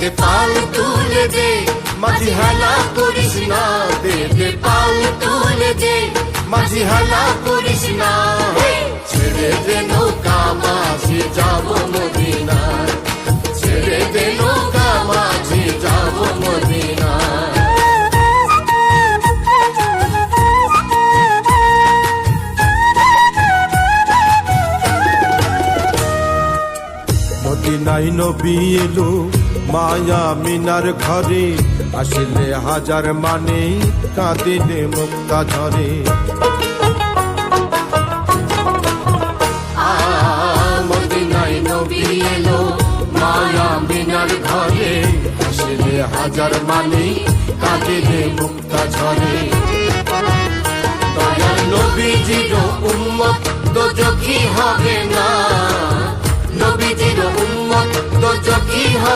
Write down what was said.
দে পাল তুলে দে, মাঝি হেলা করিস না, দে পাল তুলে দে, মাঝি হেলা করিস না। ছেড়ে দে নৌকা মাঝি যাব মদিনায়, ছেড়ে দে নৌকা মাঝি যাব মদিনায়। মদিনায় নবী এলো মায়া মিনার ঘরে, আসলে হাজার মানে কাঁদিলে মুক্তা ঝরে। মদিনায় নবী এলো মায়া মিনার ঘরে, আসলে হাজার মানে কাঁদিলে মুক্তা ঝরে। দয়াল নবীজির উম্মত দোজখী হবে না, নবীজির উম্মত দোজখী হবে